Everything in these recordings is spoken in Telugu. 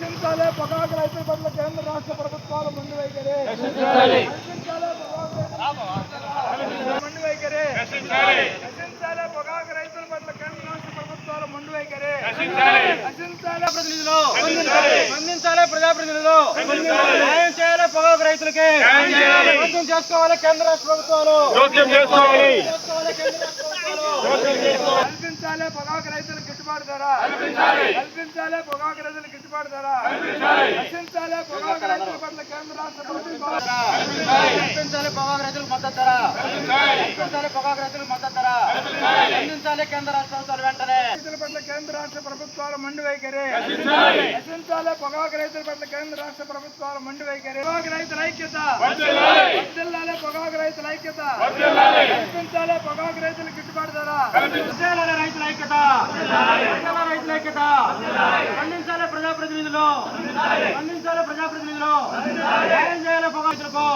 రక్షించాలి పొగాకు రైతుల పట్ల కేంద్ర రాష్ట్ర ప్రభుత్వాల ముందు వైఖరి. ముందు వైఖరి రక్షించాలి పొగాకు రైతుల పట్ల కేంద్ర రాష్ట్ర ప్రభుత్వాల ముందు వైఖరి. రక్షించాలి ప్రతినిధులు స్పందించాలి, ప్రజాప్రతినిధులు న్యాయం చేయాలి, పొగాకు రైతులకి జోక్యం చేసుకోవాలి కేంద్ర రాష్ట్ర ప్రభుత్వాలు. కల్పించాలి పొగాకు రైతులకు గిట్టుబాటు ధర, కల్పించాలి పొగాకు రైతులకు గిట్టుబాటు ధర, రక్షించాలి పొగాకు రైతుల పట్ల కేంద్ర రాష్ట్ర ప్రభుత్వాలు. కల్పించాలి పొగాకు రైతులకు మద్దతు ధర, కల్పించాలి పొగాకు రైతులకు మద్దతు ధర, అందించాలి కేంద్ర రాష్ట్ర ప్రభుత్వాలు వెంటనే. రైతుల పట్ల కేంద్ర రాష్ట్ర ప్రభుత్వాల మండి వైఖరి. రక్షించాలి పొగాకు రైతుల పట్ల కేంద్ర రాష్ట్ర ప్రభుత్వాల మండి వైఖరి. పొగాకు రైతుల ఐక్యత, వర్ధిల్లాలి పొగాకు రైతుల ఐక్యత, కల్పించాలి పొగాకు రైతులకు గిట్టుబాటు ధర, రైతుల ఐక్యత, రైతుల ఐక్యత, స్పందించాలి ప్రజాప్రతినిధులు, స్పందించాలి ప్రజాప్రతినిధులు న్యాయం చేయాలి పొగాకులకు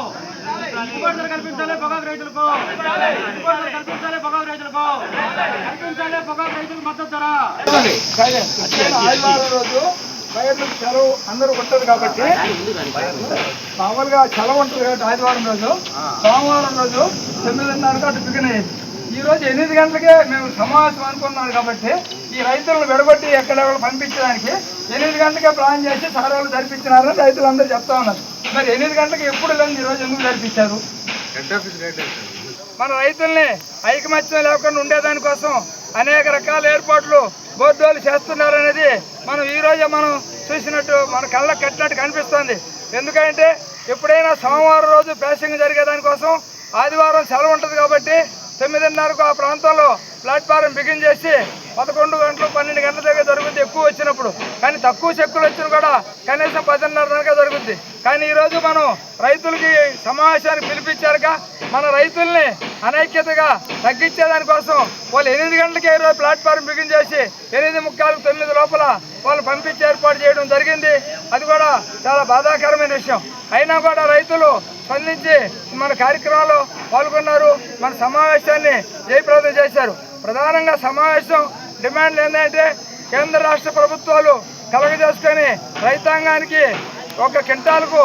గిట్టుబాటు ధర కల్పించాలి, పొగాకు రైతులకు గిట్టుబాటు ధర కల్పించాలి, పొగాకు రైతులకు కల్పించాలి, పొగాకు రైతులకు మద్దతు ధర. ఆదివారం రోజు బయటకు సెలవు అందరూ ఉంటుంది కాబట్టి మామూలుగా సెలవు ఉంటుంది కాబట్టి ఆదివారం రోజు, సోమవారం రోజు 9:30 అటు బిగిన్ అయ్యింది. ఈ రోజు 8 గంటలకే మేము సమావేశం అనుకున్నాం కాబట్టి ఈ రైతులను విడగొట్టి ఎక్కడెక్కడ పంపించడానికి 8 గంటలకే ప్లాన్ చేసి సారాలు జరిపించినారని రైతులందరూ చెప్తా ఉన్నారు. మరి 8 గంటలకు ఎప్పుడు లేని ఈరోజు ఎందుకు జరిపించారు? మన రైతుల్ని ఐకమత్యం లేకుండా ఉండేదానికోసం అనేక రకాల ఏర్పాట్లు బోర్డు వాళ్ళు చేస్తున్నారనేది మనం ఈరోజే మనం చూసినట్టు మన కళ్ళకు కట్టినట్టు కనిపిస్తుంది. ఎందుకంటే ఎప్పుడైనా సోమవారం రోజు ప్యాసింగ్ జరిగేదానికోసం ఆదివారం సెలవు ఉంటుంది కాబట్టి 9:30కు ఆ ప్రాంతంలో ప్లాట్ఫారం బిగిన్ చేసి 11 గంటలు 12 గంటల దగ్గర జరుగుద్ది ఎక్కువ వచ్చినప్పుడు. కానీ తక్కువ చెక్కులు వచ్చిన కూడా కనీసం 10:30 దాకా జరుగుద్ది. కానీ ఈరోజు మనం రైతులకి సమావేశానికి పిలిపించారుగా మన రైతుల్ని అనైక్యతగా తగ్గించేదానికోసం వాళ్ళు 8 గంటలకే ఈరోజు ప్లాట్ఫారం బిగిన్ చేసి 8:45, 9 లోపల వాళ్ళు పంపించి ఏర్పాటు చేయడం జరిగింది. అది కూడా చాలా బాధాకరమైన విషయం. అయినా కూడా రైతులు స్పందించి మన కార్యక్రమంలో పాల్గొన్నారు, మన సమావేశాన్ని జయప్రదం చేశారు. ప్రధానంగా సమావేశం డిమాండ్లు ఏంటంటే కేంద్ర రాష్ట్ర ప్రభుత్వాలు కలగజేసుకొని రైతాంగానికి ఒక క్వింటాల్కు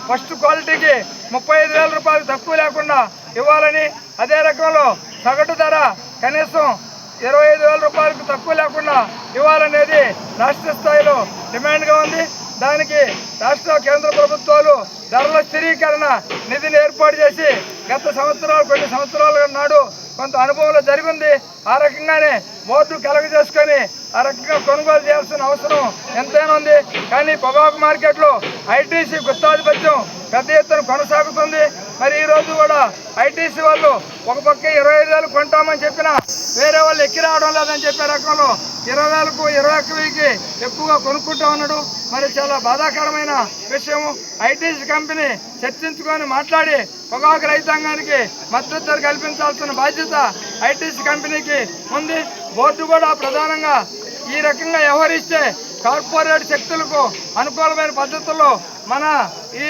ఫస్ట్ క్వాలిటీకి 35,000 రూపాయలు తక్కువ లేకుండా ఇవ్వాలని, అదే రకంలో సగటు ధర కనీసం 25,000 రూపాయలకు తక్కువ లేకుండా ఇవ్వాలనేది రాష్ట్ర స్థాయిలో డిమాండ్గా ఉంది. దానికి రాష్ట్ర కేంద్ర ప్రభుత్వాలు ధరల స్థిరీకరణ నిధిని ఏర్పాటు చేసి కొన్ని సంవత్సరాల నాడు కొంత అనుభవంలో జరిగింది. ఆ రకంగానే బోర్డు కలగజేసుకొని ఆ రకంగా కొనుగోలు చేయాల్సిన అవసరం ఎంతైనా ఉంది. కానీ పొగాకు మార్కెట్లో ఐటీసీ గుత్తాధిపత్యం పెద్ద ఎత్తున కొనసాగుతుంది. మరి ఈరోజు కూడా ఐటీసీ వాళ్ళు ఒక పక్క 25,000 కొంటామని చెప్పినా వేరే వాళ్ళు ఎక్కి రావడం లేదని చెప్పే రకంలో 20,000కు 21,000కి ఎక్కువగా కొనుక్కుంటా ఉన్నాడు. మరి చాలా బాధాకరమైన విషయం. ఐటీసీ కంపెనీ చర్చించుకొని మాట్లాడి పొగాకు రైతాంగానికి మద్దతు ధర కల్పించాల్సిన బాధ్యత ఐటీసీ కంపెనీకి ఉంది. బోర్డు కూడా ప్రధానంగా ఈ రకంగా వ్యవహరిస్తే కార్పొరేట్ శక్తులకు అనుకూలమైన పద్ధతుల్లో మన ఈ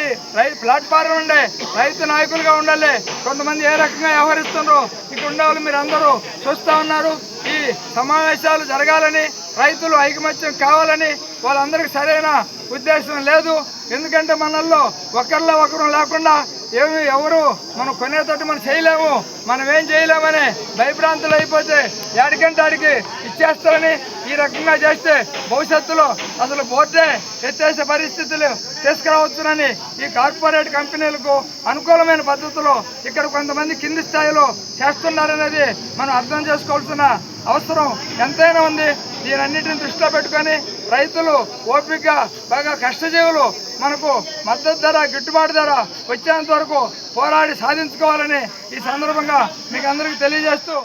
ప్లాట్ఫారం ఉండే రైతు నాయకులుగా ఉండాలి. కొంతమంది ఏ రకంగా వ్యవహరిస్తున్నారో ఇక్కడ ఉండేవాళ్ళు మీరు అందరూ చూస్తూ ఉన్నారు. ఈ సమావేశాలు జరగాలని, రైతులు ఐకమత్యం కావాలని వాళ్ళందరికీ సరైన ఉద్దేశం లేదు. ఎందుకంటే మనల్లో ఒకరిలో ఒకరు లేకుండా ఎవరు మనం కొనేటట్టు మనం చేయలేము, మనం ఏం చేయలేమని భయభ్రాంతులు అయిపోతే ఏడికంటే ఆడికి ఇచ్చేస్తారని ఈ రకంగా చేస్తే భవిష్యత్తులో అసలు బోర్డే ఎత్తేసే పరిస్థితులు తీసుకురావచ్చునని ఈ కార్పొరేట్ కంపెనీలకు అనుకూలమైన పద్ధతిలో ఇక్కడ కొంతమంది కింది స్థాయిలో చేస్తున్నారనేది మనం అర్థం చేసుకోవాల్సిన అవసరం ఎంతైనా ఉంది. దీనన్నిటిని దృష్టిలో పెట్టుకొని రైతులు ఓపిక బాగా కష్టజీవులు మనకు మద్దతు ధర, గిట్టుబాటు ధర వచ్చేంత వరకు పోరాడి సాధించుకోవాలని ఈ సందర్భంగా మీకు అందరికీ తెలియజేస్తూ